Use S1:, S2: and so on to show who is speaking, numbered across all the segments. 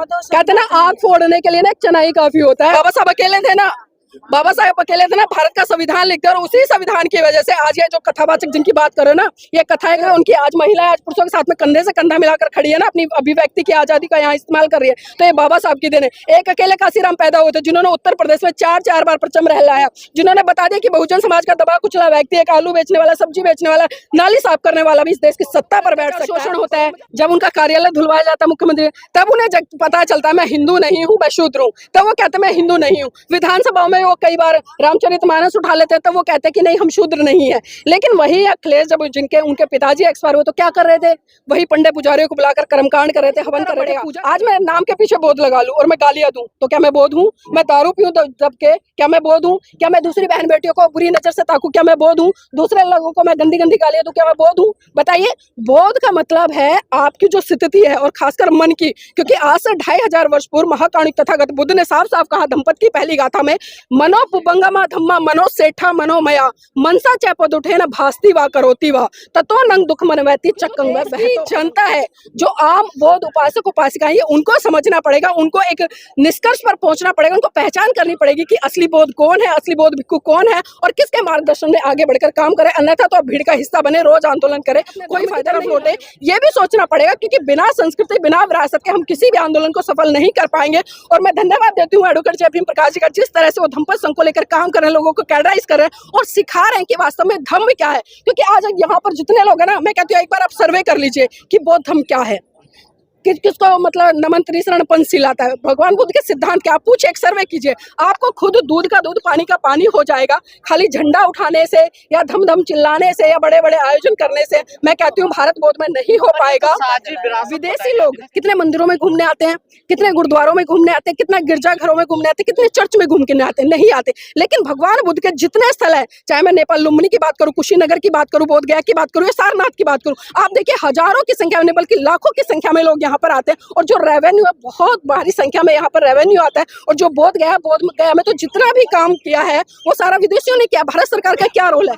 S1: कहते ना आग फोड़ने के लिए ना एक चनाई काफी होता है। बाबा साहब अकेले थे ना, बाबा साहेब अकेले थे ना, भारत का संविधान लिखकर और उसी संविधान की वजह से आज ये जो कथावाचक जिनकी बात करो ना, ये कथाएं उनकी आज महिलाएं आज पुरुषों के साथ में कंधे से कंधा मिलाकर खड़ी है ना, अपनी अभिव्यक्ति की आजादी का यहाँ इस्तेमाल कर रही है। तो ये बाबा साहब की देन है। एक अकेले काशीराम पैदा हुए थे जिन्होंने उत्तर प्रदेश में चार बार परचम लहराया, जिन्होंने बता दिया कि बहुजन समाज का दबा कुचला व्यक्ति एक आलू बेचने वाला, सब्जी बेचने वाला, नाली साफ करने वाला भी इस देश की सत्ता पर बैठ सकता है। शोषण होता है जब उनका कार्यालय धुलवाया जाता है मुख्यमंत्री, तब उन्हें पता चलता है मैं हिंदू नहीं हूँ, मैं शूद्र हूँ, तब वो कहते मैं हिंदू नहीं हूँ। विधानसभा में वो कई बार रामचरितमानस उठा लेते हैं तो वो कहते हैं कि नहीं हम शूद्र नहीं है। लेकिन वही अखिलेश जब जिनके उनके पिताजी एक्सपायर हुए तो क्या कर रहे थे, वही पंडे पुजारियों को बुलाकर कर्मकांड कर रहे थे, हवन कर रहे थे। आज मैं नाम के पीछे बोध लगा लूं और मैं गालियां दूं तो क्या मैं बोध हूं? मैं दारू पीऊं दब के क्या मैं बोध हूं? क्या मैं दूसरी बहन बेटियों को बुरी नजर से ताकूं क्या मैं बोध हूं? दूसरे लोगों को मैं गंदी गंदी गालियां दूं क्या मैं बोध हूं? बताइए, बोध का मतलब है आपकी जो स्थिति है और खासकर मन की, क्योंकि आज से 2500 वर्ष पूर्व महाकाणिक तथागत बुद्ध ने साफ साफ कहा दंपत की पहली गाथा में, मनो पुबंगमा धम्मा मनो सेठा मनोमया मनसा चैपद उठे न भास्ती वा करोती वा ततो नंग दुख मनवैती चक्कंग वह जनता है जो आम बोध उपासक उपासिका है, उनको समझना पड़ेगा, उनको एक निष्कर्ष पर पहुंचना पड़ेगा, उनको पहचान करनी पड़ेगी कि असली बोध कौन है, असली बोध भिक्खु कौन है और किसके मार्गदर्शन में आगे बढ़कर काम करे। अन्यथा तो भीड़ का हिस्सा बने, रोज आंदोलन करे, कोई फायदा नहीं लौटे। ये भी सोचना पड़ेगा क्योंकि बिना संस्कृति बिना विरासत के हम किसी भी आंदोलन को सफल नहीं कर पाएंगे। और मैं धन्यवाद देती हूँ एडवोकेट जयप्रीम प्रकाश जी का, जिस तरह से वो धम्पत संघ को लेकर काम कर रहे हैं, लोगों को कैडराइज कर रहे हैं और सिखा रहे हैं कि वास्तव में धम्म क्या है। क्योंकि आज यहाँ पर जितने लोग हैं ना, मैं कहती हूँ एक बार आप सर्वे कर लीजिए कि बौद्ध धम्म क्या है, किसको मतलब नमन त्रिशरण पंच सिलाता है, भगवान बुद्ध के सिद्धांत क्या, पूछे एक सर्वे कीजिए, आपको खुद दूध का दूध पानी का पानी हो जाएगा। खाली झंडा उठाने से या धम धम चिल्लाने से या बड़े बड़े आयोजन करने से मैं कहती हूँ भारत बोध में नहीं हो पाएगा। विदेशी लोग कितने मंदिरों में घूमने आते हैं, कितने गुरुद्वारों में घूमने आते हैं, कितने गिरजाघरों में घूमने आते हैं, कितने चर्च में घूम के आते हैं, नहीं आते। लेकिन भगवान बुद्ध के जितने स्थल है, चाहे मैं नेपाल लुम्बिनी की बात करूँ, कुशीनगर की बात करूँ, बोधगया की बात करूँ या सारनाथ की बात करूँ, आप देखिए हजारों की संख्या में बल्कि लाखों की संख्या में लोग यहाँ पर आते हैं और जो रेवेन्यू है बहुत भारी संख्या में यहाँ पर रेवेन्यू आता है। और जो बोध गया में तो जितना भी काम किया है वो सारा विदेशियों ने किया। भारत सरकार का क्या रोल है?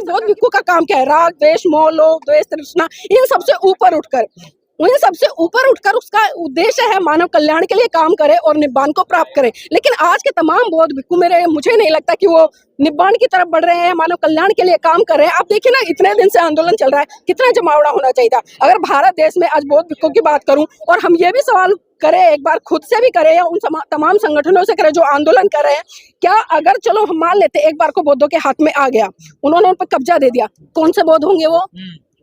S1: बोध भिक्खु का काम क्या है? राग द्वेष मोह लोभ द्वेष तृष्णा इन सबसे ऊपर उठकर उसका उद्देश्य है मानव कल्याण के लिए काम करे और निब्बान को प्राप्त करे। लेकिन आज के तमाम बौद्ध भिक्खु मुझे नहीं लगता कि वो निब्बान की तरफ बढ़ रहे हैं, मानव कल्याण के लिए काम कर रहे हैं। आप देखिए ना, इतने दिन से आंदोलन चल रहा है, कितना जमावड़ा होना चाहिए था। अगर भारत देश में आज बौद्ध भिक्खु की बात करूं और हम ये भी सवाल करें, एक बार खुद से भी करें या उन तमाम संगठनों से करें जो आंदोलन कर रहे हैं, क्या अगर चलो हम मान लेते एक बार को बौद्धों के हाथ में आ गया, उन्होंने उन पर कब्जा दे दिया, कौन से बौद्ध होंगे?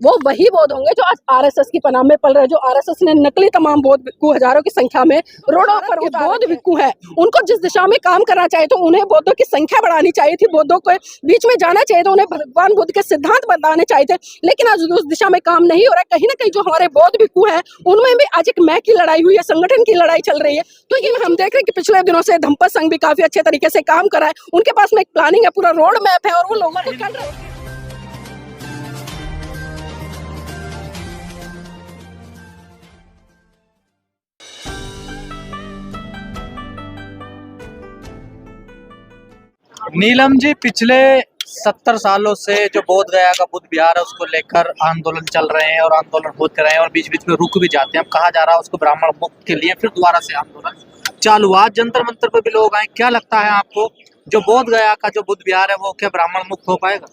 S1: वो वही बौद्ध होंगे जो आज आरएसएस की पनाह में पल रहे हैं, जो आरएसएस ने नकली तमाम बौद्ध भिक्खु हजारों की संख्या में रोडों पर बौद्ध भिक्खु है, उनको जिस दिशा में काम करना चाहिए तो उन्हें बौद्धों की संख्या बढ़ानी चाहिए थी, बौद्धों को बीच में जाना चाहिए था, उन्हें भगवान बुद्ध के सिद्धांत बताने चाहिए थे। लेकिन आज उस दिशा में काम नहीं हो रहा है। कहीं ना कहीं जो हमारे बौद्ध भिक्खु है उनमें भी आज एक मैं की लड़ाई हुई है, संगठन की लड़ाई चल रही है। तो ये हम देख रहे हैं कि पिछले दिनों से धम्पत संघ भी काफी अच्छे तरीके से काम कर रहा है, उनके पास में एक प्लानिंग है, पूरा रोड मैप है और वो लोगों को कर रहे हैं।
S2: नीलम जी, पिछले 70 सालों से जो बोध गया का बुद्ध विहार है उसको लेकर आंदोलन चल रहे हैं और आंदोलन होते रहे हैं और बीच बीच में रुक भी जाते हैं। अब कहा जा रहा है उसको ब्राह्मण मुक्त के लिए फिर दोबारा से आंदोलन चालू हुआ। जंतर मंतर पे भी लोग आए, क्या लगता है आपको जो बोध गया का जो बुद्ध विहार है वो क्या ब्राह्मण मुक्त हो पाएगा?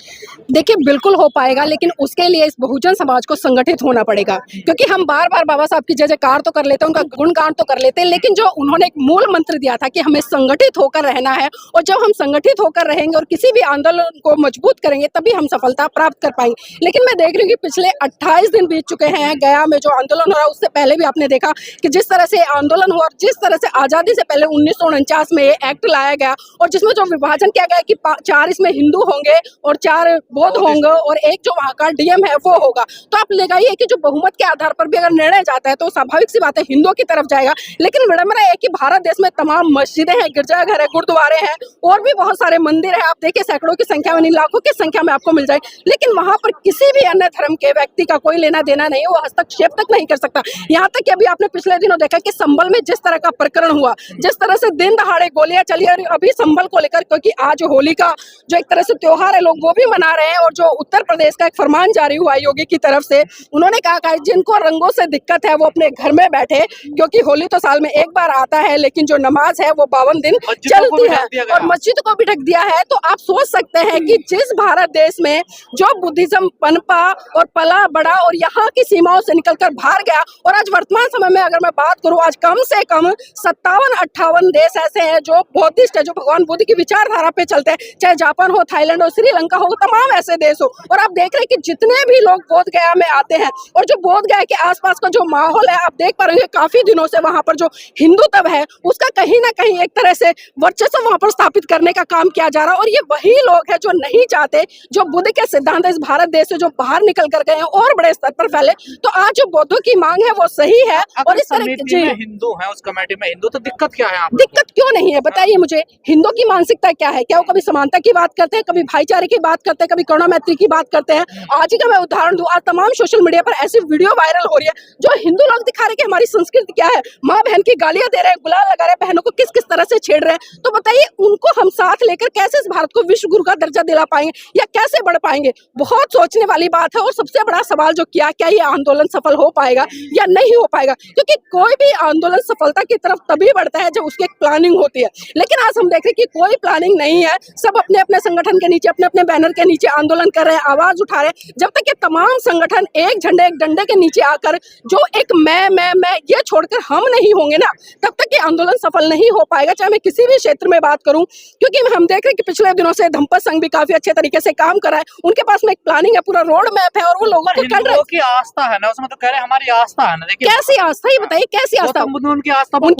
S1: देखिए बिल्कुल हो पाएगा, लेकिन उसके लिए इस बहुजन समाज को संगठित होना पड़ेगा। क्योंकि हम बार बार बाबा साहब की जय जयकार तो कर लेते हैं, उनका गुणगान तो कर लेते हैं, लेकिन जो उन्होंने एक मूल मंत्र दिया था कि हमें संगठित होकर रहना है, और जब हम संगठित होकर रहेंगे और किसी भी आंदोलन को मजबूत करेंगे तभी हम सफलता प्राप्त कर पाएंगे। लेकिन मैं देख रही हूँ कि पिछले 28 दिन बीत चुके हैं, गया में जो आंदोलन हो रहा है उससे पहले भी आपने देखा कि जिस तरह से आंदोलन हुआ, जिस तरह से आजादी से पहले 1949 में ये एक्ट लाया गया और जिसमें जो विभाजन किया गया कि 4 इसमें हिंदू होंगे और 4 बौद्ध होंगे और एक जो वहाँ का डीएम है वो होगा। तो आप लगाइए कि जो बहुमत के आधार पर भी अगर निर्णय जाता है तो स्वाभाविक सी बात है हिंदुओं की तरफ जाएगा। लेकिन विडंबना है कि भारत देश में तमाम मस्जिदें हैं, गिरजाघर है, गुरुद्वारे हैं और भी बहुत सारे मंदिर है। आप देखिए सैकड़ों की संख्या में नहीं लाखों की संख्या में आपको मिल जाए, लेकिन वहां पर किसी भी अन्य धर्म के व्यक्ति का कोई लेना देना नहीं है, वो हस्तक्षेप तक नहीं कर सकता। यहाँ तक कि अभी आपने पिछले दिनों देखा कि संभल में जिस तरह का प्रकरण हुआ, जिस तरह से दिन दहाड़े गोलियां चली और अभी संभल को लेकर, क्योंकि आज होली का जो एक तरह से त्योहार है लोग वो भी मना रहे हैं। और जो उत्तर प्रदेश का एक फरमान जारी हुआ योगी की तरफ से, उन्होंने कहा कि जिनको रंगों से दिक्कत है वो अपने घर में बैठे, क्योंकि होली तो साल में एक बार आता है, लेकिन जो नमाज है वो 52 दिन चलती है और मस्जिद को भी ढक दिया है। तो आप सोच सकते हैं कि जिस भारत देश में जो बुद्धिज्म पनपा और पला बड़ा और यहाँ की सीमाओं से निकलकर बाहर गया, और आज वर्तमान समय में अगर मैं बात करूं, आज कम से कम 57-58 देश ऐसे हैं जो बौद्धिस्ट है, जो भगवान बुद्ध की विचारधारा पे चलते हैं, चाहे जापान हो, थाईलैंड हो, श्रीलंका हो, तमाम ऐसे देश हो। और आप देख रहे हैं कि जितने भी लोग बोध गया में आते हैं और जो बोध गया के आसपास का जो माहौल है, आप देख पा रहे हैं काफी दिनों से वहां पर जो हिंदुत्व है उसका कहीं ना कहीं एक तरह से वर्चस्व वहां पर स्थापित करने का काम किया जा रहा है। और ये वही लोग हैं जो नहीं चाहते जो बुद्ध के सिद्धांत इस भारत देश से जो बाहर निकल कर गए हैं और बड़े स्तर पर फैले। तो आज जो बौद्धों की मांग है वो सही है। और इस तरह
S2: जी हिंदू है, उस कमेटी में हिंदू, तो दिक्कत क्या है?
S1: दिक्कत क्यों नहीं है बताइए मुझे। हिंदू की मानसिकता क्या है? क्या वो कभी समानता की बात करते हैं, कभी भाईचारे की बात करते हैं, कभी करुणा मैत्री की बात करते हैं? आज ही का मैं उदाहरण दूं, आज तमाम सोशल मीडिया पर ऐसी वीडियो वायरल हो रही है जो हिंदू लोग दिखा रहे हैं कि हमारी संस्कृति क्या है, माँ बहन की गालियां दे रहे हैं, गुलाल लगा रहे हैं, बहनों को किस किस तरह से छेड़ रहे हैं। तो बताइए उनको हम साथ लेकर कैसे इस भारत को विश्व गुरु का दर्जा दिला पाएंगे या कैसे बढ़ पाएंगे? बहुत सोचने वाली बात है। और सबसे बड़ा सवाल जो क्या ये आंदोलन सफल हो पाएगा या नहीं हो पाएगा? क्योंकि कोई भी आंदोलन सफलता की तरफ तभी बढ़ता है जब उसकी एक प्लानिंग होती है। लेकिन आज हम देख रहे हैं कि कोई प्लानिंग नहीं है, सब अपने अपने संगठन के नीचे, अपने अपने बैनर के नीचे आंदोलन कर रहे हैं, आवाज उठा रहे हैं। जब तक ये तमाम संगठन एक झंडे एक डंडे के नीचे आकर जो एक मैं ये छोड़कर हम नहीं होंगे ना, तब तक ये आंदोलन सफल नहीं हो पाएगा, चाहे मैं किसी भी क्षेत्र में बात करूं। क्योंकि हम देख रहे हैं कि पिछले दिनों से धम्पत संघ भी काफी अच्छे तरीके से काम कर रहा है, उनके पास में एक प्लानिंग है, पूरा रोड मैप है और वो लोगों को कर रहे हैं।
S2: की आस्था है ना उसमें, तो कह रहे हैं हमारी आस्था है ना। देखिए
S1: कैसी आस्था, ये बताइए कैसी आस्था?
S2: उनकी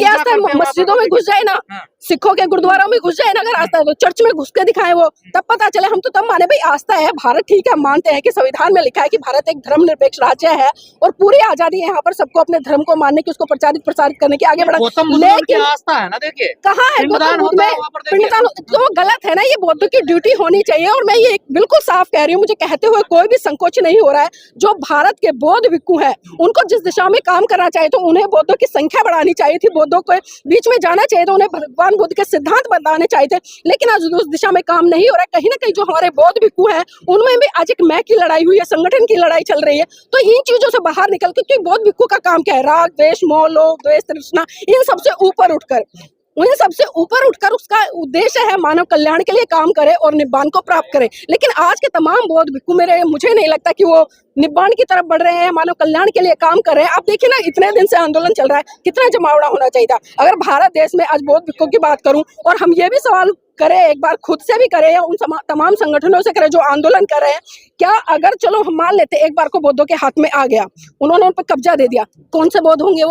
S2: आस्था
S1: मस्जिदों में घुस जाए ना, सिखों के गुरुद्वारों में घुस जाए ना, अगर आस्था है तो चर्च में घुस के दिखाए वो, तब पता चले। हम तो तब माने भाई आस्था है, भारत ठीक है, मानते हैं कि संविधान में लिखा है कि भारत एक धर्मनिरपेक्ष राज्य है और पूरी आजादी है यहाँ पर सबको अपने धर्म को मानने की, उसको प्रचारित करने की, आगे बढ़ा।
S2: लेकिन आस्था है ना, देखिए
S1: कहाँ है पिंडदान? तो वो गलत है ना, ये बौद्धों की ड्यूटी होनी चाहिए। और मैं ये बिल्कुल साफ कह रही हूँ, मुझे कहते हुए कोई भी संकोच नहीं हो रहा है। जो भारत के बौद्ध भिक्खु हैं उनको जिस दिशा में काम करना चाहिए तो उन्हें बौद्धों की संख्या बढ़ानी चाहिए थी, बौद्धों के बीच में जाना चाहिए, तो उन्हें भगवान बुद्ध के सिद्धांत बताने चाहिए थे। लेकिन आज उस दिशा में काम नहीं हो रहा है। कहीं ना कहीं जो हमारे बौद्ध भिक्खु हैं उनमें भी आज एक मैं की लड़ाई हुई है, संगठन की लड़ाई चल रही है। तो इन चीजों से बाहर निकल के, क्योंकि बौद्ध भिक्खु का काम क्या है? राग द्वेष मोह लोभ द्वेष तृष्णा, इन सबसे ऊपर उठकर उसका उद्देश्य है मानव कल्याण के लिए काम करे और निब्बान को प्राप्त करे। लेकिन आज के तमाम बौद्ध भिक्खु मुझे नहीं लगता कि वो निब्बान की तरफ बढ़ रहे हैं, मानव कल्याण के लिए काम कर रहे हैं। आप देखिए ना, इतने दिन से आंदोलन चल रहा है, कितना जमावड़ा होना चाहिए था। अगर भारत देश में आज बौद्ध भिक्खु की बात करूं और हम ये भी सवाल करें, एक बार खुद से भी करें या उन तमाम संगठनों से करें जो आंदोलन कर रहे हैं, क्या अगर चलो हम मान लेते एक बार को बौद्धों के हाथ में आ गया, उन्होंने उन पर कब्जा दे दिया, कौन से बौद्ध होंगे?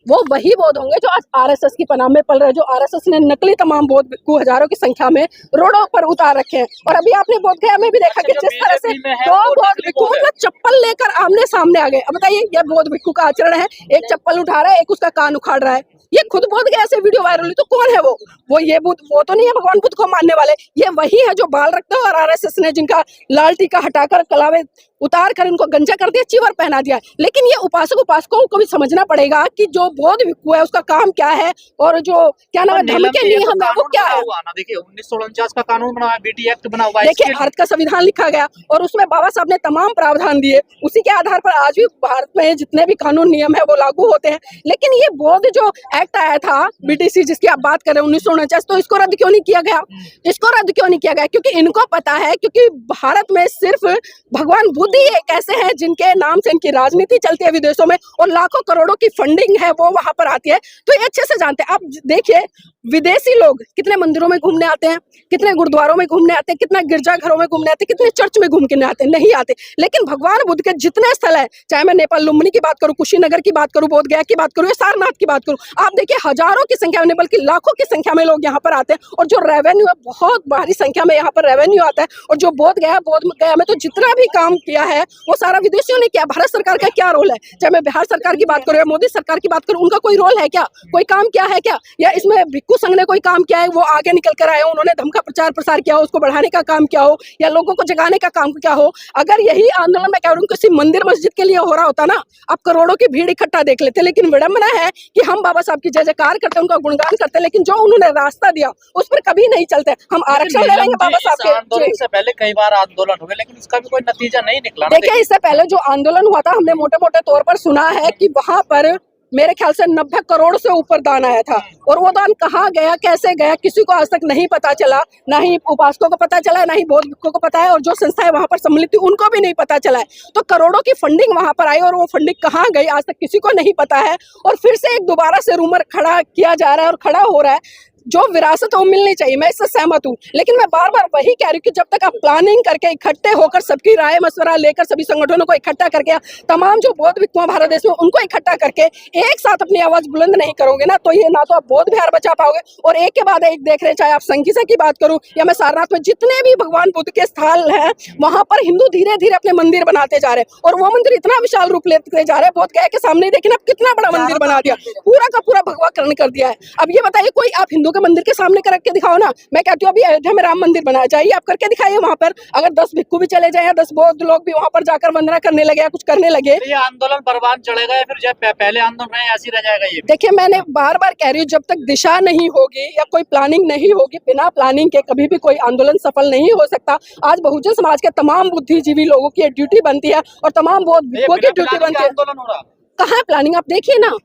S1: वो वही बौद्ध होंगे जो आज आरएसएस की पनाह में पल रहे हैं, जो आरएसएस ने नकली तमाम बौद्ध भिक्खु हजारों की संख्या में रोडों पर उतार रखे हैं। और अभी आपने बोध गया में भी देखा कि जिस तरह से दो बौद्ध भिक्खु चप्पल लेकर आमने सामने आ गए। अब बताइए, यह बौद्ध भिक्खु का आचरण है? एक चप्पल उठा रहा है, एक उसका कान उखाड़ रहा है। ये खुद बोध गया से वीडियो वायरल हुई, तो कौन है वो ये बुद्ध? वो तो नहीं है भगवान बुद्ध को मानने वाले, ये वही है जो बाल रखते हो। और आरएसएस ने जिनका लाल टीका हटाकर कलावे उतार कर इनको गंजा कर दिया, चीवर पहना दिया। लेकिन ये उपासकों को भी समझना पड़ेगा कि जो बौद्ध भिक्खु है उसका काम क्या है और जो क्या नाम है धर्म के नियम है वो क्या है।
S2: देखिए 1949 का कानून बना है, बीटी एक्ट बना हुआ है।
S1: देखिए भारत का संविधान लिखा गया और उसमें बाबा साहब ने तमाम प्रावधान दिए, उसी के आधार पर आज भी भारत में जितने भी कानून नियम है वो लागू होते हैं। लेकिन ये बौद्ध जो एक्ट आया था बीटीसी जिसकी आप बात कर रहे हैं 1949, तो इसको रद्द क्यों नहीं किया गया? इसको रद्द क्यों नहीं किया गया? क्योंकि इनको पता है, क्योंकि भारत में सिर्फ भगवान बुद्ध ही एक ऐसे हैं जिनके नाम से इनकी राजनीति चलती है विदेशों में और लाखों करोड़ों की फंडिंग है वो वहां पर आती है। तो ये अच्छे से जानते हैं। आप देखिए विदेशी लोग कितने मंदिरों में घूमने आते हैं, कितने गुरुद्वारों में घूमने आते हैं, कितना गिरजाघरों में घूमने आते हैं, कितने चर्च में घूमने आते हैं? नहीं आते। लेकिन भगवान बुद्ध के जितने स्थल है, चाहे मैं नेपाल लुम्बिनी की बात करूं, कुशीनगर की बात करूं, बोध गया की बात करूं या सारनाथ की बात करूं, आप देखिए हजारों की संख्या में बल्कि लाखों की संख्या में लोग यहाँ पर आते हैं। और जो रेवेन्यू है बहुत भारी संख्या में यहाँ पर रेवेन्यू आता है। और जो बोध गया में तो जितना भी काम किया है वो सारा विदेशियों ने किया। भारत सरकार का क्या रोल है? चाहे मैं बिहार सरकार की बात करूं या मोदी सरकार की बात करूं, उनका कोई रोल है क्या? कोई काम किया है क्या? या इसमें भिक्खू संघ ने कोई काम किया है वो आगे निकल कर आए हो, उन्होंने धर्म का प्रचार प्रसार किया हो, उसको बढ़ाने का काम किया हो, या लोगों को जगाने का काम क्या हो। अगर यही आंदोलन मैं कह रहा हूँ किसी मंदिर मस्जिद के लिए हो रहा होता ना, आप करोड़ों की भीड़ इकट्ठा देख लेते। लेकिन विडंबना है कि हम बाबा साहब की जय जयकार करते हैं, उनका गुणगान करते हैं, लेकिन जो उन्होंने रास्ता दिया उस पर कभी नहीं चलते। हम आरक्षण ले लेंगे बाबा साहब के।
S2: आंदोलन से पहले कई बार आंदोलन हुए, लेकिन उसका भी कोई नतीजा नहीं निकला।
S1: देखिए, इससे पहले जो आंदोलन हुआ था, हमने मोटे मोटे तौर पर सुना है कि वहां पर मेरे ख्याल से 90 करोड़ से ऊपर दान आया था, और वो दान कहाँ गया, कैसे गया, किसी को आज तक नहीं पता चला। ना ही उपासकों को पता चला, ना ही बौद्ध भिक्षुओं को पता है, और जो संस्थाएं वहां पर सम्मिलित थी उनको भी नहीं पता चला है। तो करोड़ों की फंडिंग वहां पर आई, और वो फंडिंग कहाँ गई आज तक किसी को नहीं पता है। और फिर से एक दोबारा से रूमर खड़ा किया जा रहा है और खड़ा हो रहा है। जो विरासत है वो मिलनी चाहिए, मैं इससे सहमत हूँ, लेकिन मैं बार बार वही कह रही हूँ कि जब तक आप प्लानिंग करके इकट्ठे होकर सबकी राय मशवरा लेकर सभी संगठनों को इकट्ठा करके, तमाम जो बौद्ध भिक्षु भारत देश में उनको इकट्ठा करके एक साथ अपनी आवाज बुलंद नहीं करोगे ना, तो ये ना तो आप बौद्ध बिहार बचा पाओगे, और एक के बाद एक देख रहे, चाहे आप संगीसा की बात करूं या मैं सारनाथ में जितने भी भगवान बुद्ध के स्थल हैं वहां पर हिंदू धीरे धीरे अपने मंदिर बनाते जा रहे हैं, और वो मंदिर इतना विशाल रूप लेते जा रहे हैं। बौद्ध गया के सामने देखिए ना कितना बड़ा मंदिर बना दिया, पूरा का पूरा भगवाकरण कर दिया है। अब ये बताइए, कोई आप हिंदू के मंदिर के सामने करके दिखाओ ना। मैं कहती हूँ अभी अयोध्या में राम मंदिर बनाया जाइए, आप करके दिखाइए वहां पर। अगर 10 भिक्खु भी चले जाए, 10 बौद्ध लोग भी वहां पर जाकर वंदना करने लगे या कुछ करने लगे,
S2: ये आंदोलन बर्बाद चलेगा या फिर जब पहले आंदोलन है ऐसे रह जाएगा? ये
S1: देखिए, मैंने बार बार कह रही हूँ, जब तक दिशा नहीं होगी या कोई प्लानिंग नहीं होगी, बिना प्लानिंग के कभी भी कोई आंदोलन सफल नहीं हो सकता। आज बहुजन समाज के तमाम बुद्धिजीवी लोगों की ड्यूटी बनती है, और तमाम बौद्ध भिक्षुओं की ड्यूटी बनती है।
S2: आंदोलन हो रहा
S1: कहाँ है प्लानिंग? आप देखिए ना,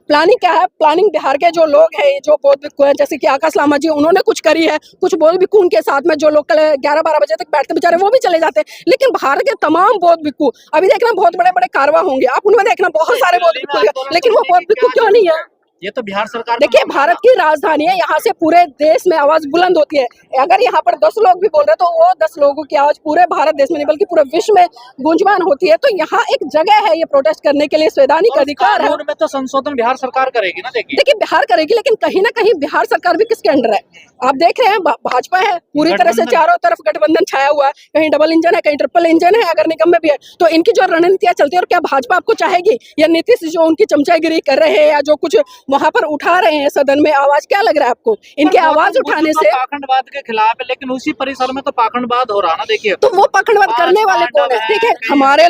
S1: प्लानिंग क्या है? प्लानिंग बिहार के जो लोग हैं, जो बौद्ध भिक्षु हैं, जैसे कि आकाश लामा जी, उन्होंने कुछ करी है। कुछ बौद्ध भिक्षु उनके साथ में जो लोग कल 11-12 बजे तक बैठते बेचारे वो भी चले जाते हैं, लेकिन भारत के तमाम बौद्ध भिक्षु अभी देखना बहुत बड़े बड़े कारवा होंगे, आप उनमें देखना बहुत सारे बौद्ध भिक्षु, लेकिन वो बौद्ध भिक्षु क्यों नहीं है?
S2: ये तो बिहार सरकार,
S1: देखिए, भारत की राजधानी है, यहाँ से पूरे देश में आवाज बुलंद होती है। अगर यहाँ पर 10 लोग भी बोल रहे हैं तो वो 10 लोगों की आवाज पूरे भारत देश में नहीं बल्कि पूरे विश्व में गूंजमान होती है। तो यहाँ एक जगह है ये प्रोटेस्ट करने के लिए, संवैधानिक अधिकार है।
S2: में तो संशोधन बिहार सरकार करेगी ना।
S1: देखिए, बिहार करेगी, लेकिन कहीं ना कहीं बिहार सरकार भी किसके अंडर है? आप देख रहे हैं, भाजपा है, पूरी तरह से चारों तरफ गठबंधन छाया हुआ है। कहीं डबल इंजन है, कहीं ट्रिपल इंजन है, अगर निगम में भी है। तो इनकी जो रणनीतियां चलती है, और क्या भाजपा आपको चाहेगी, या नीतीश जो उनकी चमचागिरी कर रहे हैं, या जो कुछ वहां पर उठा रहे हैं सदन में आवाज, क्या लग रहा है आपको इनके आवाज उठाने से?
S2: पाखंडवाद के खिलाफ है, लेकिन उसी परिसर में तो पाखंडवाद हो रहा ना। देखिए,
S1: तो वो पाखंडवाद करने वाले कौन है? देखिए, हमारे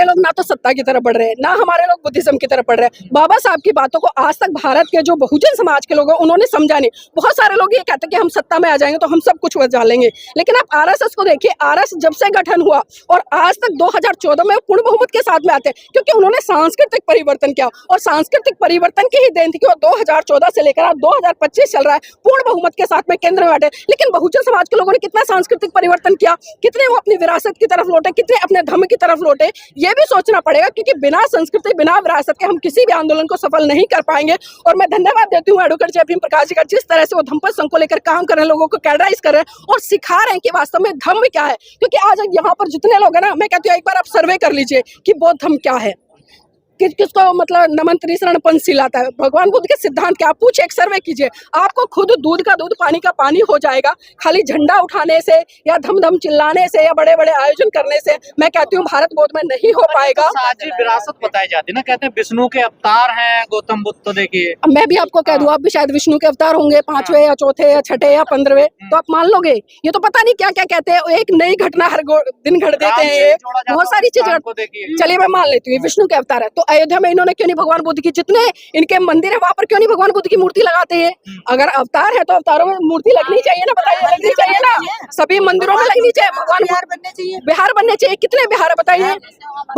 S1: लोग ना तो सत्ता की तरफ बढ़ रहे हैं, ना हमारे लोग बुद्धिज्म की तरफ बढ़ रहे हैं। बाबा साहब की बातों को आज तक भारत के जो बहुजन समाज के लोग हैं उन्होंने समझा नहीं। बहुत सारे लोग ये कहते हैं कि हम सत्ता में आ जाएंगे तो हम सब कुछ बचा लेंगे, लेकिन आप आरएसएस को देखिए, आरएसएस जब से गठन हुआ और आज तक 2014 में पूर्ण बहुमत के साथ में आते हैं, क्योंकि उन्होंने सांस्कृतिक परिवर्तन किया, और सांस्कृतिक परिवर्तन की ही देन थी कि वो 2014 से लेकर 2025 चल रहा है पूर्ण बहुमत के साथ में केंद्र में बैठे। लेकिन बहुजन समाज के लोगों ने कितना सांस्कृतिक परिवर्तन किया, कितने वो अपनी विरासत की तरफ लौटे, कितने अपने धर्म की तरफ लौटे, ये भी सोचना पड़ेगा, क्योंकि बिना संस्कृति बिना विरासत के हम किसी भी आंदोलन को सफल नहीं कर पाएंगे। और मैं धन्यवाद देती हूँ एडवोकेट जयप्रीम प्रकाश जी का, जिस तरह से वो धम्मपद संघ को लेकर काम कर रहे हैं, लोगों को कैडराइज कर रहे हैं और सिखा रहे हैं कि वास्तव में धर्म क्या है। क्योंकि आज यहाँ पर जितने लोग हैं ना, मैं कहती हूँ एक बार आप सर्वे कर लीजिए कि बौद्ध धर्म क्या है, किसको मतलब नमन त्रिशरण पंचशील आता है, भगवान बुद्ध के सिद्धांत क्या, पूछे, एक सर्वे कीजिए, आपको खुद दूध का दूध पानी का पानी हो जाएगा। खाली झंडा उठाने से या धम धम चिल्लाने से या बड़े बड़े आयोजन करने से मैं कहती हूँ भारत बौद्ध में नहीं हो पाएगा।
S2: साझी विरासत बताई जाती है ना, कहते हैं विष्णु के अवतार हैं गौतम बुद्ध। तो देखिए,
S1: मैं भी आपको कह दूं, आप भी शायद विष्णु के अवतार होंगे, 5वें या चौथे या छठे या 15वें, तो आप मान लोगे? ये तो पता नहीं क्या क्या कहते हैं, एक नई घटना हर दिन घट देते हैं, बहुत सारी चीजें। चलिए मैं मान लेती हूँ विष्णु के अवतार है, तो अयोध्या में इन्होंने क्यों नहीं भगवान बुद्ध की, जितने इनके मंदिर है वहां पर क्यों नहीं भगवान बुद्ध की मूर्ति लगाते हैं? अगर अवतार है तो अवतारों में मूर्ति लगनी चाहिए ना, बताइए, लगनी चाहिए ना, सभी मंदिरों में लगनी चाहिए। भगवान बिहार बनने चाहिए। कितने बिहार है बताइए?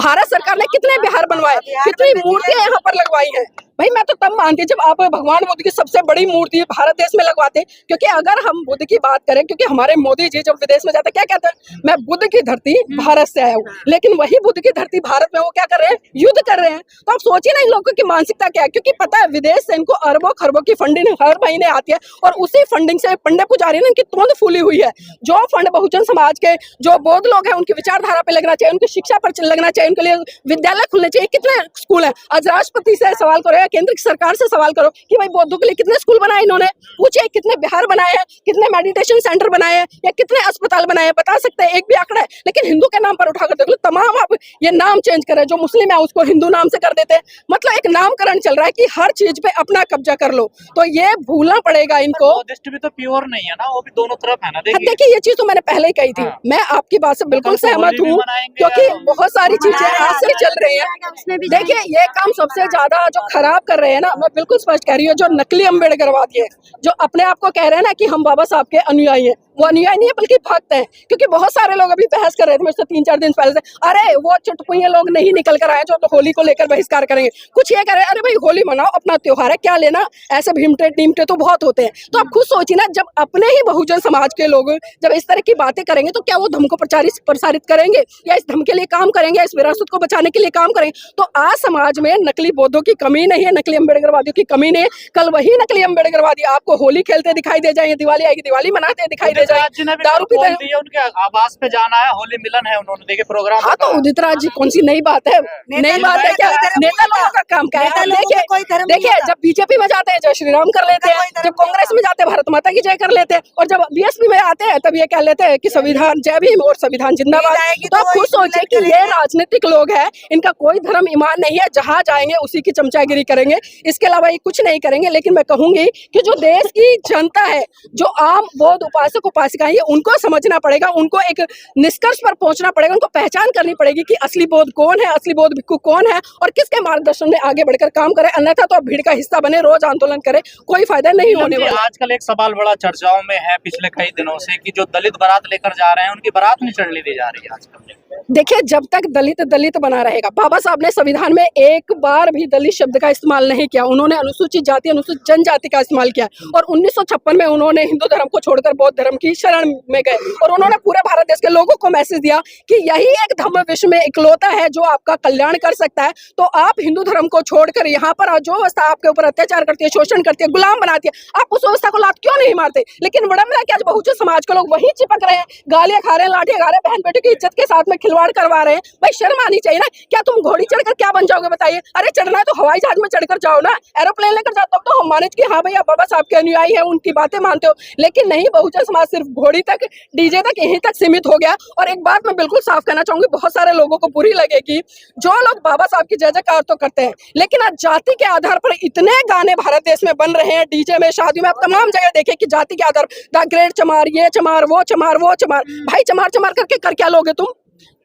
S1: भारत सरकार ने कितने बिहार बनवाए, कितनी मूर्तियां यहाँ पर लगवाई है? भाई मैं तो तब मानती जब आप भगवान बुद्ध की सबसे बड़ी मूर्ति भारत देश में लगवाते, क्योंकि अगर हम बुद्ध की बात करें, क्योंकि हमारे मोदी जी जब विदेश में जाते क्या कहते हैं, मैं बुद्ध की धरती भारत से आया हूँ, लेकिन वही बुद्ध की धरती भारत में वो क्या कर रहे हैं, युद्ध कर रहे हैं। तो आप सोचिए ना इन लोगों की मानसिकता क्या है, क्योंकि पता है विदेश से इनको अरबों खरबों की फंडिंग हर महीने आती है, और उसी फंडिंग से पंडे पुजारी ने इनकी तोंद फूली हुई है। जो फंड बहुजन समाज के जो बौद्ध लोग हैं उनकी विचारधारा पे लगना चाहिए, उनकी शिक्षा पर लगना चाहिए, उनके लिए विद्यालय खुलने चाहिए। कितने स्कूल है? आज राष्ट्रपति से सवाल करें, या केंद्र की सरकार से सवाल करो कि भाई बौद्धों के लिए कितने स्कूल बनाए इन्होंने, पूछे कितने बिहार बनाए हैं, कितने मेडिटेशन सेंटर बनाए हैं या कितने अस्पताल बनाए हैं, बता सकते हैं, एक भी आंकड़ा है। लेकिन हिंदू के नाम पर उठाकर देख लो, तमाम आप ये नाम चेंज करें, जो मुस्लिम है उसको हिंदू नाम से कर देते हैं। मतलब एक नामकरण चल रहा है कि हर चीज पे अपना कब्जा कर लो, तो ये भूलना पड़ेगा इनको।
S2: बौद्धिस्ट भी तो प्योर नहीं है ना, वो भी दोनों तरफ है ना।
S1: देखिए ये चीज तो मैंने पहले ही कही थी,
S2: हाँ।
S1: मैं आपकी बात से बिल्कुल सहमत हूँ, क्योंकि बहुत सारी चीजें आज से चल रही हैं। देखिए ये काम सबसे ज्यादा जो खराब कर रहे हैं ना, मैं बिल्कुल स्पष्ट कह रही हूँ, जो नकली अम्बेडकरवादी है, जो अपने आप को कह रहे हैं ना कि हम बाबा साहब के अनुयायी हैं, वो अनुयायी नहीं है बल्कि भक्त हैं। क्योंकि बहुत सारे लोग अभी बहस कर रहे थे मुझसे 3-4 दिन पहले से, अरे वो चुटपुइये लोग नहीं निकल कर आए जो तो होली को लेकर बहिष्कार करेंगे, कुछ ये कह रहे हैं, अरे भाई होली मनाओ, अपना त्योहार है, क्या लेना, ऐसे भीमटे टीमटे तो बहुत होते हैं। तो आप खुद सोचिए ना, जब अपने ही बहुजन समाज के लोग जब इस तरह की बातें करेंगे तो क्या वो धर्म को प्रसारित करेंगे या इस धर्म के लिए काम करेंगे, इस विरासत को बचाने के लिए काम करेंगे? तो आज समाज में नकली बौद्धों की कमी नहीं है, नकली अम्बेडकरवादियों की कमी नहीं है। कल वही नकली अम्बेडकरवादी आपको होली खेलते दिखाई दे जाएंगे, दिवाली आएगी दिवाली मनाते दिखाई दे जाएंगे, दारू पीते हैं।
S2: उनके आवास पे जाना है, होली मिलन है, उन्होंने देखे प्रोग्राम।
S1: हाँ तो उदित राज जी कौन सी नई बात है, नई बात है क्या? नेता लोगों का काम क्या है? देखिए जब बीजेपी में जाते हैं जय श्री राम कर लेते हैं, जब कांग्रेस में जाते हैं भारत माता की जय कर लेते हैं, और जब बीएसपी में आते हैं तब ये कह लेते हैं कि संविधान जय भीम और संविधान जिंदाबाद। तो आप खुद सोचिए कि ये राजनीतिक लोग हैं, इनका कोई धर्म ईमान नहीं है, जहां जाएंगे उसी की चमचागिरी करेंगे, इसके अलावा ये कुछ नहीं करेंगे। लेकिन मैं कहूंगी कि जो देश की जनता है, जो आम बौद्ध उपासक उपासिका है, उनको समझना पड़ेगा, उनको एक निष्कर्ष पर पहुंचना पड़ेगा, उनको पहचान करनी पड़ेगी कि असली बौद्ध कौन है, असली बौद्ध भिक्खु कौन है और किसके मार्गदर्शन में आगे बढ़कर काम करे। अन्यथा तो भीड़ का हिस्सा बने, रोज आंदोलन करे, कोई फायदा नहीं होने वाला।
S2: आजकल एक सवाल बड़ा चर्चाओं में है पिछले कई दिनों से कि जो दलित बारात लेकर जा रहे हैं उनकी बारात नहीं चढ़ने दी जा रही है आजकल।
S1: देखिए जब तक दलित दलित बना रहेगा, बाबा साहब ने संविधान में एक बार भी दलित शब्द का इस्तेमाल नहीं किया, उन्होंने अनुसूचित जाति अनुसूचित जनजाति का इस्तेमाल किया, और 1956 में उन्होंने हिंदू धर्म को छोड़कर बौद्ध धर्म की शरण में गए, और उन्होंने पूरे भारत देश के लोगों को मैसेज दिया कि यही एक धर्म विश्व में इकलौता है जो आपका कल्याण कर सकता है। तो आप हिंदू धर्म को छोड़कर यहाँ पर जो व्यवस्था आपके ऊपर अत्याचार करती है, शोषण करती है, गुलाम बनाती है, आप उस व्यवस्था को लात क्यों नहीं मारते? लेकिन विडंबना कि आज बहुजन समाज के लोग वही चिपक रहे हैं, गालियां खा रहे हैं, लाठियां खा रहे हैं, बहन बेटी की इज्जत के साथ में खिलवाड़ करवा रहे हैं। भाई शर्म आनी चाहिए ना। क्या तुम घोड़ी चढ़कर क्या बन जाओगे बताइए? अरे चढ़ना है तो हवाई जहाज में चढ़कर जाओ ना, एरोप्लेन लेकर जाओ, तब तो हम माने कि हाँ भैया बाबा साहब के अनुयायी है, उनकी बातें मानते हो। लेकिन नहीं, बहुजन समाज सिर्फ घोड़ी तक, डीजे तक, यहीं तक सीमित हो गया। और एक बात मैं बिल्कुल साफ कहना चाहूंगी, बहुत सारे लोगों को बुरी लगेगी, जो लोग बाबा साहब की जय जयकार तो करते हैं, लेकिन आज जाति के आधार पर इतने गाने भारत देश में बन रहे हैं, डीजे में, शादी में, आप तमाम जगह देखें कि जाति के आधार, द ग्रेट चमार, ये चमार, वो चमार, वो चमार। भाई चमार चमार करके कर क्या लोगे तुम?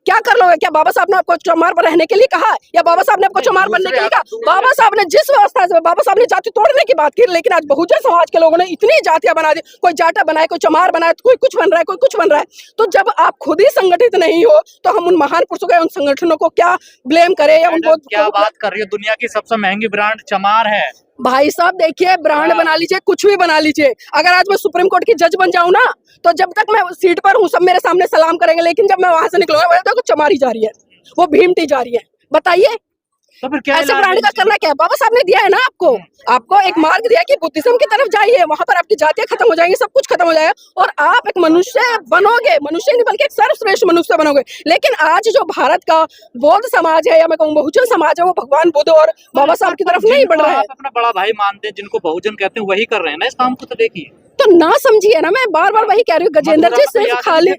S1: क्या कर लोगे? क्या बाबा साहब ने आपको चमार पर रहने के लिए कहा या बाबा साहब ने आपको चमार बनने के लिए कहा? बाबा साहब ने जिस व्यवस्था से, बाबा साहब ने जाति तोड़ने की बात की, लेकिन आज बहुजन समाज के लोगों ने इतनी जातियां बना दी, कोई जाटा बनाए, कोई चमार बनाए, कोई कुछ बन रहा है, कोई कुछ बन रहा है। तो जब आप खुद ही संगठित नहीं हो तो हम उन महान पुरुषों के, उन संगठनों को क्या ब्लेम करें या उनको
S2: क्या बात कर रही है? दुनिया की सबसे महंगी ब्रांड चमार है।
S1: भाई साहब देखिए, ब्रांड बना लीजिए, कुछ भी बना लीजिए। अगर आज मैं सुप्रीम कोर्ट की जज बन जाऊं ना, तो जब तक मैं सीट पर हूं सब मेरे सामने सलाम करेंगे, लेकिन जब मैं वहां से निकलूंगा तो चमारी जा रही है, वो भीमटी जा रही है। बताइए
S2: तो फिर क्या
S1: ऐसे ब्रांड का करना क्या है? बाबा साहब ने दिया है ना आपको एक मार्ग दिया कि बुद्धिज्म की तरफ जाइए, वहां पर आपकी जातियां खत्म हो जाएंगी, सब कुछ खत्म हो जाएगा और आप एक मनुष्य बनोगे, मनुष्य नहीं बल्कि एक सर्वश्रेष्ठ मनुष्य बनोगे। लेकिन आज जो भारत का बौद्ध समाज है या मैं कहूँ बहुजन समाज है, वो भगवान बुद्ध और बाबा साहब की तरफ नहीं बढ़ रहा है।
S2: अपना बड़ा भाई मानते हैं, जिनको बहुजन कहते हैं, वही कर रहे हैं ना इस काम को। तो देखिए,
S1: तो ना समझिए ना, मैं बार बार वही कह रही हूँ गजेंद्र जी, सिर्फ खाली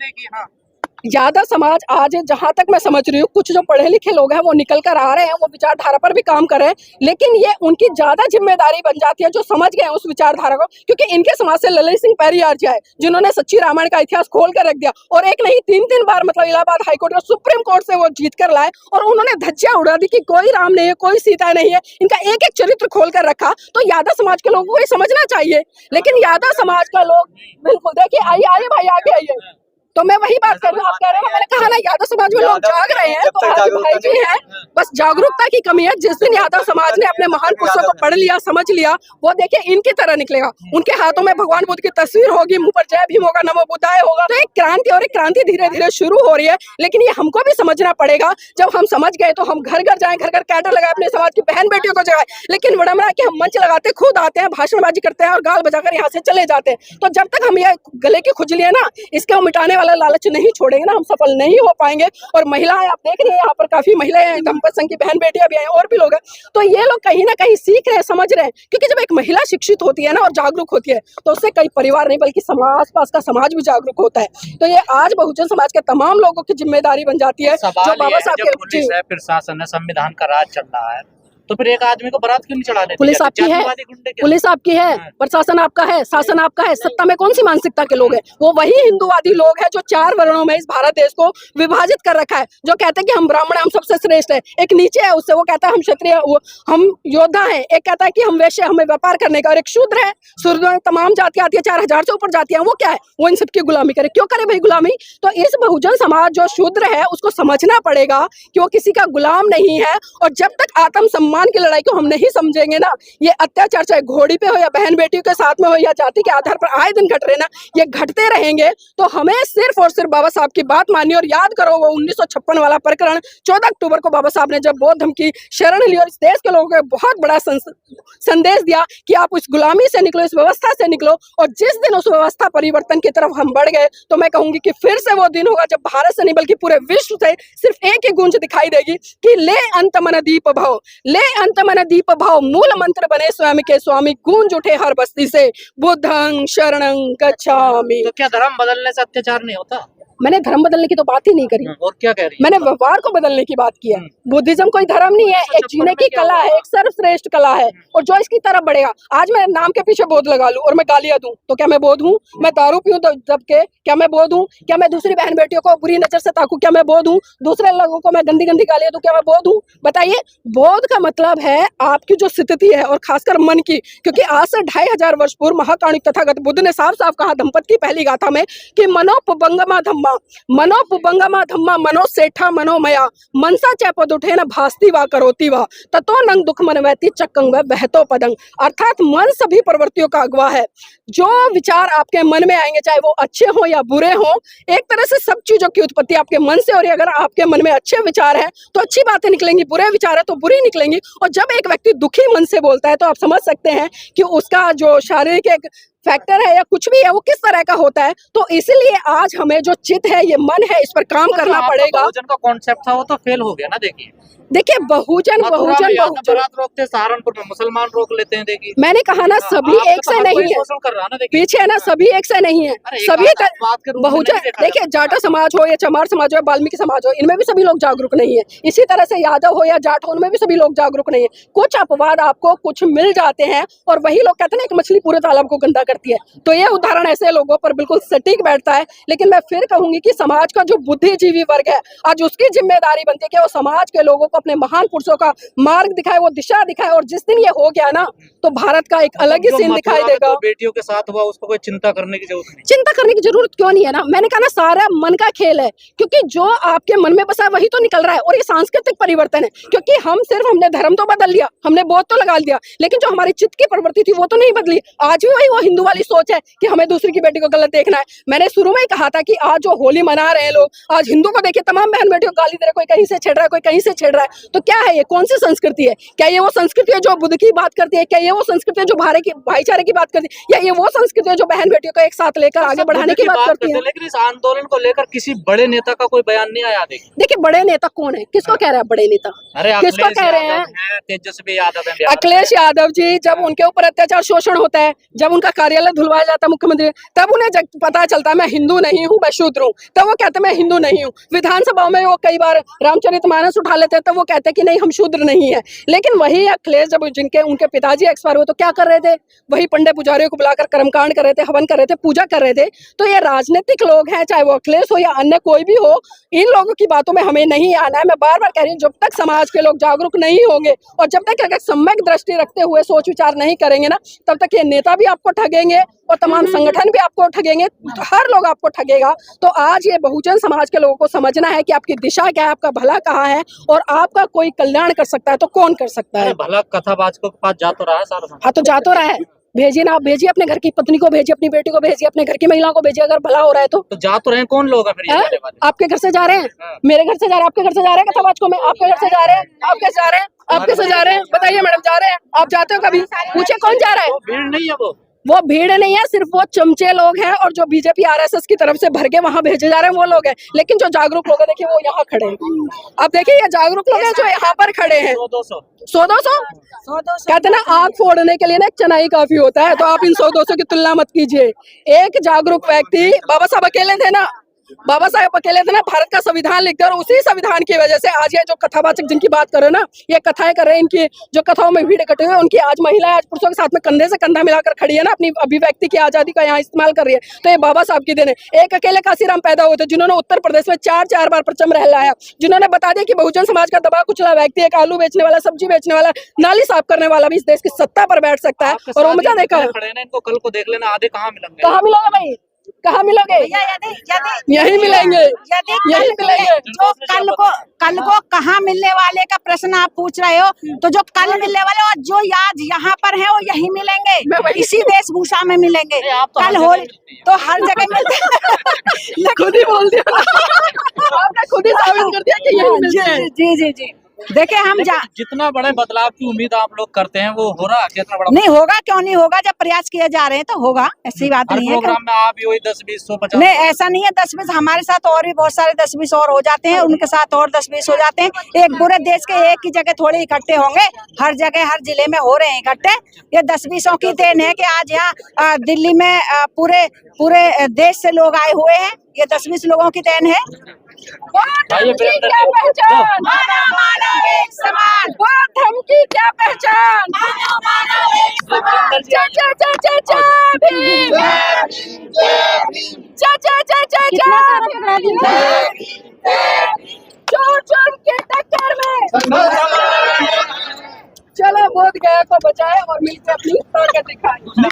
S1: यादव समाज आज जहां तक मैं समझ रही हूँ, कुछ जो पढ़े लिखे लोग हैं वो निकल कर आ रहे हैं, वो विचारधारा पर भी काम कर रहे हैं, लेकिन ये उनकी ज्यादा जिम्मेदारी बन जाती है जो समझ गए उस विचारधारा को, क्योंकि इनके समाज से ललित सिंह पेरियार जी आए, जिन्होंने सच्ची रामायण का इतिहास खोल कर रख दिया, और एक नहीं 3 बार मतलब इलाहाबाद हाईकोर्ट और सुप्रीम कोर्ट से वो जीत कर लाए, और उन्होंने धज्जियां उड़ा दी कि कोई राम नहीं है, कोई सीता नहीं है, इनका एक एक चरित्र खोल कर रखा। तो यादव समाज के लोगों को ये समझना चाहिए, लेकिन यादव समाज का लोग बिल्कुल, देखिए आइए भाई आगे आइए, तो मैं वही बात कर रहा हूँ, आप कह रहे हैं, मैंने कहा ना यादव समाज में लोग जाग रहे हैं, तो आज भाई जी हैं, बस जागरूकता की कमी है। जिस दिन यादव समाज ने अपने महान पुरुषों को पढ़ लिया, समझ लिया, वो देखिए इनकी तरह निकलेगा, उनके हाथों में भगवान बुद्ध की तस्वीर होगी, मुंह पर जय भीम होगा, नमो बुद्धाय होगा। तो एक क्रांति, और एक क्रांति धीरे धीरे शुरू हो रही है, लेकिन ये हमको भी समझना पड़ेगा। जब हम समझ गए तो हम घर घर जाएं, घर घर कैडर लगाए, अपने समाज की बहन बेटियों को जगाए, लेकिन विडंबना कि हम मंच लगाते, खुद आते हैं, भाषणबाजी करते हैं और गाल बजाकर यहाँ से चले जाते हैं। तो जब तक हम ये गले की खुजली है ना, इसके मिटाने वाला लालच नहीं छोड़ेंगे ना, हम सफल नहीं हो पाएंगे। और महिलाएं आप देख रही हैं, यहाँ पर काफी महिलाएं हैं, दंपत संघ की बहन बेटियां भी हैं और भी लोग हैं। तो ये लोग कहीं ना कहीं सीख रहे हैं, समझ रहे हैं, क्योंकि जब एक महिला शिक्षित होती है ना और जागरूक होती है तो उससे कई परिवार नहीं बल्कि समाज, पास का समाज भी जागरूक होता है। तो ये आज बहुजन समाज के तमाम लोगों की जिम्मेदारी बन जाती है।
S2: सवाल
S1: जो
S2: ये
S1: बाबा
S2: है,
S1: साहब
S2: जब
S1: के
S2: पुलिस है, फिर शासन है, संविधान का राज चल रहा है, तो फिर एक आदमी को बारात क्यों नहीं चढ़ाने दी
S1: पुलिस
S2: जाती?
S1: आपकी है,
S2: जातिवादी गुंडे क्या?
S1: पुलिस आपकी है, प्रशासन आपका है, शासन आपका है। सत्ता में कौन सी मानसिकता के लोग हैं? वो वही हिंदूवादी लोग हैं जो 4 वर्णों में इस भारत देश को विभाजित कर रखा है, जो कहते हैं कि हम ब्राह्मण हैं, हम सबसे श्रेष्ठ है। एक नीचे है उससे, वो कहता है हम क्षत्रिय, हम योद्धा हैं। एक कहता है कि हम वैश्य, हमें व्यापार करने का। और एक शूद्र है, शूद्र में तमाम जातियां आती है, 4000 से ऊपर जातियां, वो क्या है? वो इन सबकी गुलामी करे। क्यों करे भाई गुलामी? तो इस बहुजन समाज जो शूद्र है उसको समझना पड़ेगा कि वो किसी का गुलाम नहीं है। और जब तक आत्म सम्मान की लड़ाई को हम नहीं समझेंगे ना, ये अत्याचार चाहे घोड़ी पे हो या बहन बेटियों के साथ में हो या जाति के आधार पर आए दिन घट रहे ना, ये घटते रहेंगे। तो हमें सिर्फ और सिर्फ बाबा साहब की बात माननी। और याद करो वो 1956 वाला प्रकरण, 14 अक्टूबर को बाबा साहब ने जब बौद्ध धर्म की शरण ली और इस देश के लोगों को बहुत बड़ा संदेश दिया कि आप उस गुलामी से निकलो, इस व्यवस्था से निकलो। और जिस दिन उस व्यवस्था परिवर्तन की तरफ हम बढ़ गए, तो मैं कहूंगी कि फिर से वो दिन होगा जब भारत से नहीं बल्कि पूरे विश्व से सिर्फ एक ही गूंज दिखाई देगी कि ले अंत मन दीप भाव, ले अंत मन दीप भाव, मूल मंत्र बने स्वयं के स्वामी, गूंज उठे हर बस्ती से बुद्धं शरणं गच्छामि।
S2: तो क्या धर्म बदलने से अत्याचार नहीं होता?
S1: मैंने धर्म बदलने की तो बात ही नहीं करी,
S2: और क्या कह रही है?
S1: मैंने व्यवहार को बदलने की बात की है। बुद्धिज्म कोई धर्म नहीं है, एक जीने की कला है, एक सर्वश्रेष्ठ कला है। और जो इसकी तरफ बढ़ेगा, आज मैं नाम के पीछे बोध लगा लूं और मैं गालियां दूं तो क्या मैं बोध हूं? मैं दारू पीऊं तो जब के क्या मैं बोध हूं? क्या मैं दूसरी बहन बेटियों को बुरी नजर से ताकूं, क्या मैं बोध हूं? दूसरे लोगों को मैं गंदी गंदी गालियां दूं, क्या मैं बोध हूं? बताइए। बोध का मतलब है आपकी जो स्थिति है और खासकर मन की। क्योंकि आज से 2500 वर्ष पूर्व महाकाणिक तथागत बुद्ध ने साफ साफ कहा दंपत की पहली गाथा में कि मनोपबंगमा धम्मा, मनोपबंगमा धम्मा, मनोसेठा मनोमया, मनसा चैपद उठे न भास्ति वा करोति वा, ततो नंग दुख मनवैति चक्कंग व बहतो पदंग। अर्थात मन सभी प्रवृत्तियों का अगवा है। जो विचार आपके मन में आएंगे, चाहे वो अच्छे हो या बुरे हो, एक तरह से सब चीजों की उत्पत्ति आपके मन से हो रही है। अगर आपके मन में अच्छे विचार है तो अच्छी बातें निकलेंगी, बुरे विचार है तो बुरी निकलेंगी। और जब एक व्यक्ति दुखी मन से बोलता है तो आप समझ सकते हैं कि उसका जो शारीरिक एक फैक्टर है या कुछ भी है वो किस तरह का होता है। तो इसलिए आज हमें जो चित्त है, ये मन है, इस पर काम करना पड़ेगा।
S2: बहुजन का कॉन्सेप्ट था वो तो फेल हो गया ना।
S1: देखिए बहुजन बहुजन
S2: बारात रोकते, सहारनपुर में मुसलमान रोक लेते हैं। देखिए
S1: मैंने कहा ना, सभी एक से नहीं है, पीछे है ना, सभी एक से नहीं है, सभी बहुजन। देखिए जाटो समाज हो या चमार समाज हो या वाल्मीकि समाज हो, इनमें भी सभी लोग जागरूक नहीं है। इसी तरह से यादव हो या जाट हो, उनमें भी सभी लोग जागरूक नहीं है। कुछ अपवाद आपको कुछ मिल जाते हैं और वही लोग कहते हैं ना, एक मछली पूरे तालाब को गंदा करती है। तो ये उदाहरण ऐसे लोगों पर बिल्कुल सटीक बैठता है। लेकिन मैं फिर कहूंगी कि समाज का जो बुद्धिजीवी वर्ग है, आज उसकी जिम्मेदारी बनती है कि वो समाज के लोगों को अपने महान पुरुषों का मार्ग दिखाए, वो दिशा दिखाए। और जिस दिन ये हो गया ना, तो भारत का एक अलग ही सीन दिखाई देगा।
S2: बेटियों के साथ हुआ, उसको कोई चिंता करने की जरूरत नहीं।
S1: चिंता करने की जरूरत क्यों नहीं है ना? मैंने कहा ना, सारा मन का खेल है। क्योंकि जो आपके मन में बसा है वही तो निकल रहा है। और ये सांस्कृतिक परिवर्तन है, क्योंकि हमने धर्म तो बदल लिया, हमने बोध तो लगा दिया, लेकिन जो हमारी चित्त की प्रवृत्ति थी वो तो नहीं बदली। आज भी वही वो हिंदू वाली सोच है कि हमें दूसरी की बेटी को गलत देखना है। मैंने शुरू में ही कहा था कि आज जो होली मना रहे हैं लोग, आज हिंदू को देखिए, तमाम बहन बेटियों को गाली दे रहे, कोई कहीं से छेड़ रहा है, कोई कहीं से छेड़ रहा है। तो क्या है ये? कौन सी संस्कृति है? क्या ये वो संस्कृति है जो बुद्ध की बात करती है? क्या ये वो संस्कृति है जो भाईचारे की बात करती है? या ये वो संस्कृति है जो बहन बेटियों को एक साथ लेकर आगे बढ़ाने की बात करती है?
S2: लेकिन इस आंदोलन को लेकर किसी बड़े नेता का कोई बयान नहीं आया।
S1: देखिए बड़े नेता कौन है? किसको कह रहे हैं बड़े नेता? किसको कह रहे हैं?
S2: तेजस्वी यादव है।
S1: अखिलेश यादव जी, जब उनके ऊपर अत्याचार शोषण होता है, जब उनका कार्यालय धुलवाया जाता है मुख्यमंत्री, तब उन्हें जब पता चलता है मैं हिंदू नहीं हूँ, मैं शूद्र हूँ, तब वो कहते हैं मैं हिंदू नहीं हूँ। विधानसभा में वो कई बार रामचरितमानस उठा लेते हैं, तब वो कहते हैं कि नहीं हम शूद्र नहीं है। लेकिन वही अखिलेश जब उनके पिताजी एक्सपायर हुए तो क्या कर रहे थे? वही पंडित पुजारियों को बुलाकर कर्मकांड कर रहे थे, हवन कर रहे थे, पूजा कर रहे थे। तो ये राजनीतिक लोग हैं, चाहे वो अखिलेश हो या अन्य कोई भी हो, इन लोगों की बातों में हमें नहीं आना है। मैं बार बार कह रही हूँ, जब तक समाज के लोग जागरूक नहीं होंगे और जब तक अगर सम्यक दृष्टि रखते हुए सोच विचार नहीं करेंगे ना, तब तक ये नेता भी आपको ठगेंगे और तमाम संगठन भी आपको ठगेंगे, हर लोग आपको ठगेगा। तो आज ये बहुजन समाज के लोगों को समझना है कि आपकी दिशा क्या है, आपका भला कहाँ है और आपका कोई कल्याण कर सकता है तो कौन कर सकता है।
S2: भला कथाबाज के पास जा तो रहा है सारा।
S1: हाँ तो जा तो रहा है, भेजिए ना, आप भेजिए अपने घर की पत्नी को, भेजिए अपनी बेटी को, भेजिए अपने घर की महिलाओं को, भेजिए अगर भला हो रहा है तो
S2: जा तो रहे हैं। कौन लोग हैं फिर ये जाने वाले?
S1: आपके घर से जा रहे हैं, मेरे घर से जा रहे हैं, आपके घर से जा रहे हैं कथाबाज को, मैं आपके घर से जा रहे हैं, आप कैसे जा रहे हैं, आप कैसे जा रहे हैं? बताइए मैडम, जा रहे हैं? आप जाते हो कभी? पूछे कौन जा रहा है?
S2: भीड़ नहीं है वो
S1: वो भीड़ नहीं है, सिर्फ वो चमचे लोग हैं और जो बीजेपी आरएसएस की तरफ से भर के वहां भेजे जा रहे हैं वो लोग हैं। लेकिन जो जागरूक लोग हैं देखिए वो यहाँ खड़े हैं। अब देखिए ये जागरूक लोग हैं जो यहाँ पर खड़े हैं। 100-200 कहते हैं ना, आग फोड़ने के लिए ना एक चनाई काफी होता है। तो आप इन 100-200 की तुलना मत कीजिए। एक जागरूक व्यक्ति, बाबा साहब अकेले थे ना, बाबा साहेब अकेले थे ना, भारत का संविधान लिखकर उसी संविधान की वजह से आज ये जो कथावाचक जिनकी बात कर रहे हैं ना, ये कथाएं कर रहे हैं, इनकी जो कथाओं में भीड़ इकट्ठी हुई है, उनकी आज महिलाएं आज पुरुषों के साथ में कंधे से कंधा मिलाकर खड़ी है ना, अपनी अभिव्यक्ति की आजादी का यहाँ इस्तेमाल कर रही है। तो ये बाबा साहब की देन है। एक अकेले काशीराम पैदा हुए थे जिन्होंने उत्तर प्रदेश में 4 बार परचम लहराया, जिन्होंने बता दिया कि बहुजन समाज का दबा कुचला व्यक्ति, एक आलू बेचने वाला, सब्जी बेचने वाला, नाली साफ करने वाला भी इस देश की सत्ता पर बैठ सकता है। और वो मजा देखा
S2: खड़े हैं इनको कल को देख लेना, आधे कहाँ मिलेंगे,
S1: कहाँ मिलोगे भाई, कहाँ मिलोगे? यही मिलेंगे, यही मिलेंगे।
S3: जो कल को कहाँ मिलने वाले का प्रश्न आप पूछ रहे हो, तो जो कल मिलने वाले और जो आज यहाँ पर है वो यही मिलेंगे, इसी वेशभूषा में मिलेंगे। कल हो तो हर जगह मिलते।
S1: खुद ही बोल दिया आपने, खुद ही साबित कर दिया कि यही मिलते हैं।
S3: जी जी जी। देखिए हम
S2: जितना बड़े बदलाव की उम्मीद आप लोग करते हैं वो हो रहा, कितना बड़ा
S3: नहीं होगा, क्यों नहीं होगा, जब प्रयास किए जा रहे हैं तो होगा, ऐसी बात नहीं है।
S2: प्रोग्राम में आप भी वही 10, 20, 100, 50
S3: नहीं ऐसा नहीं है। 10-20 हमारे साथ और भी बहुत सारे 10-20 और हो जाते हैं, उनके साथ और 10-20 हो जाते हैं। एक पूरे देश के एक ही जगह थोड़े इकट्ठे होंगे, हर जगह हर जिले में हो रहे हैं इकट्ठे। ये 10-20 की देन है कि आज यहाँ दिल्ली में पूरे देश से लोग आए हुए हैं। ये 10-20 लोगों की देन है।
S1: क्या पहचान,
S3: मानव एक समान,
S1: धर्म की क्या पहचान, चा चा चा चा चा भीम, चा चा चा चा चा भीम, चोर के टक्कर में। चलो बोध गया को बचाए और मिलकर अपनी ताकत दिखाए।